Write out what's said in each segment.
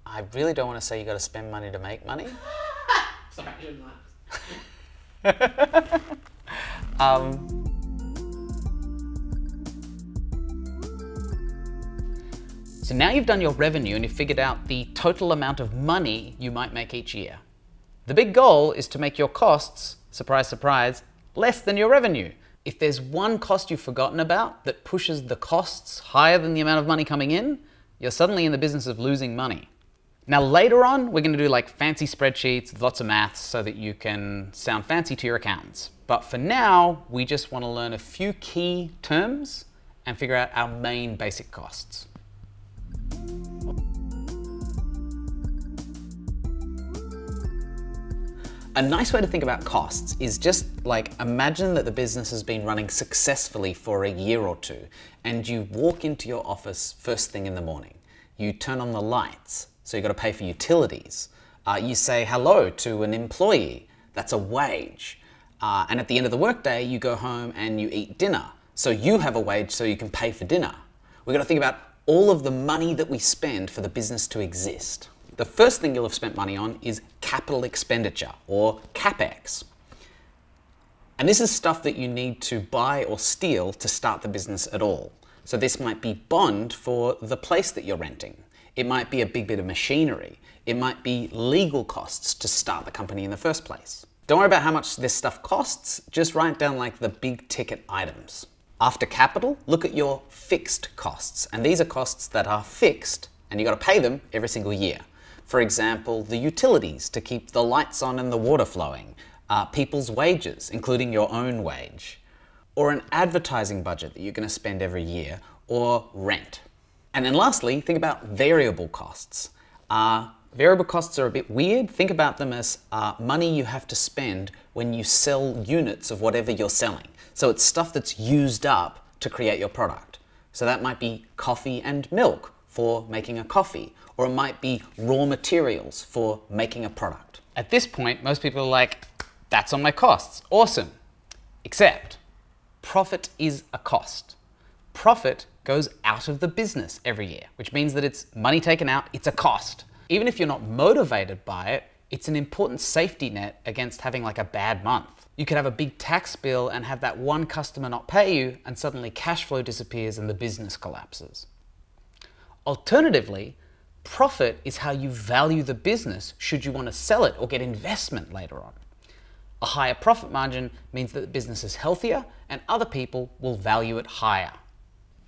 I really don't want to say you got to spend money to make money. Sorry, I shouldn't laugh. So now you've done your revenue and you've figured out the total amount of money you might make each year. The big goal is to make your costs, surprise, surprise, less than your revenue. If there's one cost you've forgotten about that pushes the costs higher than the amount of money coming in, you're suddenly in the business of losing money. Now later on, we're going to do like fancy spreadsheets with lots of maths so that you can sound fancy to your accountants. But for now, we just want to learn a few key terms and figure out our main basic costs. A nice way to think about costs is just like imagine that the business has been running successfully for a year or two and you walk into your office first thing in the morning. You turn on the lights, so you've got to pay for utilities. You say hello to an employee, that's a wage. And at the end of the workday, you go home and you eat dinner. So you have a wage so you can pay for dinner. We've got to think about all of the money that we spend for the business to exist. The first thing you'll have spent money on is capital expenditure, or CapEx. And this is stuff that you need to buy or steal to start the business at all. So this might be bond for the place that you're renting. It might be a big bit of machinery. It might be legal costs to start the company in the first place. Don't worry about how much this stuff costs, just write down like the big ticket items. After capital, look at your fixed costs. And these are costs that are fixed and you got to pay them every single year. For example, the utilities to keep the lights on and the water flowing, people's wages, including your own wage, or an advertising budget that you're going to spend every year, or rent. And then lastly, think about variable costs. Variable costs are a bit weird. Think about them as money you have to spend when you sell units of whatever you're selling. So it's stuff that's used up to create your product. So that might be coffee and milk for making a coffee, or it might be raw materials for making a product. At this point, most people are like, that's on my costs, awesome. Except, profit is a cost. Profit goes out of the business every year, which means that it's money taken out, it's a cost. Even if you're not motivated by it, it's an important safety net against having like a bad month. You could have a big tax bill and have that one customer not pay you, and suddenly cash flow disappears and the business collapses. Alternatively, profit is how you value the business should you want to sell it or get investment later on. A higher profit margin means that the business is healthier and other people will value it higher.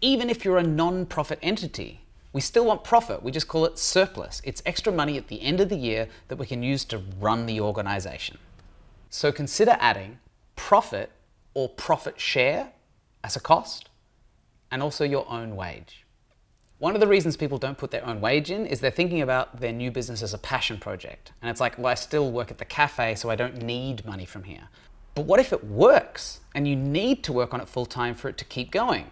Even if you're a non-profit entity, we still want profit, we just call it surplus. It's extra money at the end of the year that we can use to run the organization. So consider adding profit or profit share as a cost, and also your own wage. One of the reasons people don't put their own wage in is they're thinking about their new business as a passion project. And it's like, well, I still work at the cafe, so I don't need money from here. But what if it works and you need to work on it full time for it to keep going?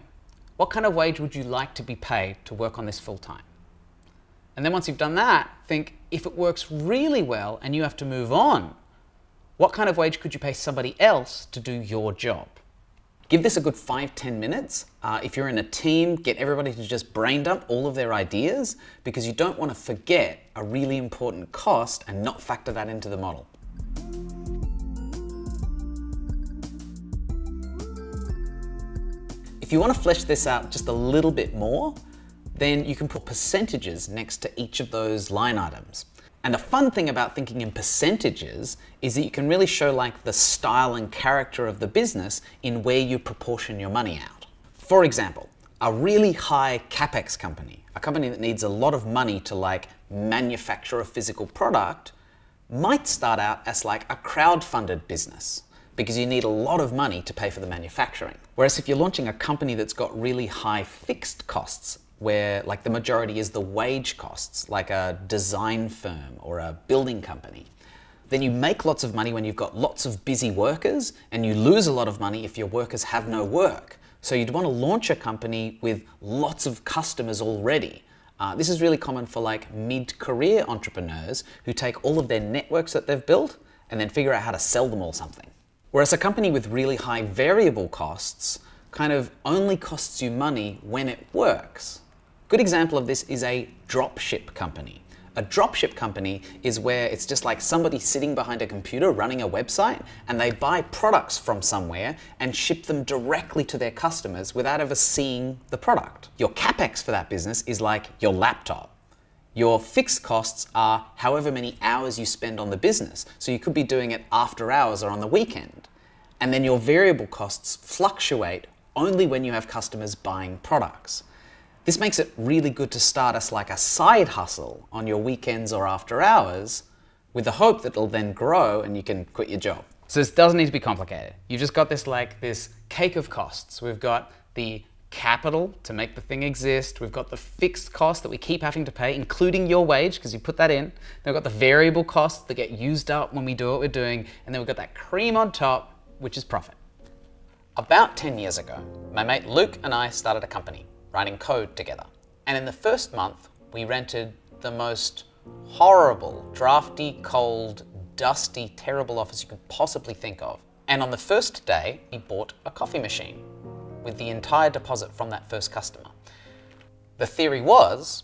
What kind of wage would you like to be paid to work on this full time? And then once you've done that, think, if it works really well and you have to move on, what kind of wage could you pay somebody else to do your job? Give this a good 5-10 minutes. If you're in a team, get everybody to just brain dump all of their ideas, because you don't want to forget a really important cost and not factor that into the model. If you want to flesh this out just a little bit more, then you can put percentages next to each of those line items. And the fun thing about thinking in percentages is that you can really show like the style and character of the business in where you proportion your money out. For example, a really high CapEx company, a company that needs a lot of money to like manufacture a physical product, might start out as like a crowd-funded business, because you need a lot of money to pay for the manufacturing. Whereas if you're launching a company that's got really high fixed costs, where like the majority is the wage costs, like a design firm or a building company, then you make lots of money when you've got lots of busy workers, and you lose a lot of money if your workers have no work. So you'd want to launch a company with lots of customers already. This is really common for like mid-career entrepreneurs who take all of their networks that they've built and then figure out how to sell them all something. Whereas a company with really high variable costs kind of only costs you money when it works. Good example of this is a dropship company. A dropship company is where it's just like somebody sitting behind a computer running a website, and they buy products from somewhere and ship them directly to their customers without ever seeing the product. Your CapEx for that business is like your laptop. Your fixed costs are however many hours you spend on the business. So you could be doing it after hours or on the weekend. And then your variable costs fluctuate only when you have customers buying products. This makes it really good to start as like a side hustle on your weekends or after hours, with the hope that it'll then grow and you can quit your job. So this doesn't need to be complicated. You've just got this cake of costs. We've got the capital to make the thing exist. We've got the fixed cost that we keep having to pay, including your wage, because you put that in. Then we've got the variable costs that get used up when we do what we're doing. And then we've got that cream on top, which is profit. About 10 years ago, my mate Luke and I started a company, writing code together. And in the first month, we rented the most horrible, drafty, cold, dusty, terrible office you could possibly think of. And on the first day, we bought a coffee machine with the entire deposit from that first customer. The theory was,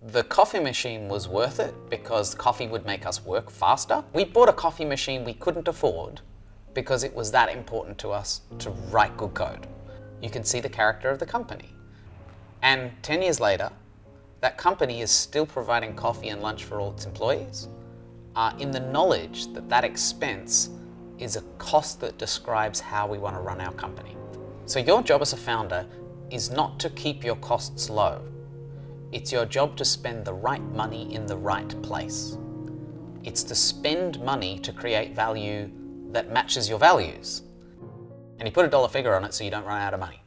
the coffee machine was worth it because coffee would make us work faster. We bought a coffee machine we couldn't afford because it was that important to us to write good code. You can see the character of the company. And 10 years later, that company is still providing coffee and lunch for all its employees, in the knowledge that that expense is a cost that describes how we want to run our company. So your job as a founder is not to keep your costs low. It's your job to spend the right money in the right place. It's to spend money to create value that matches your values. And you put a dollar figure on it so you don't run out of money.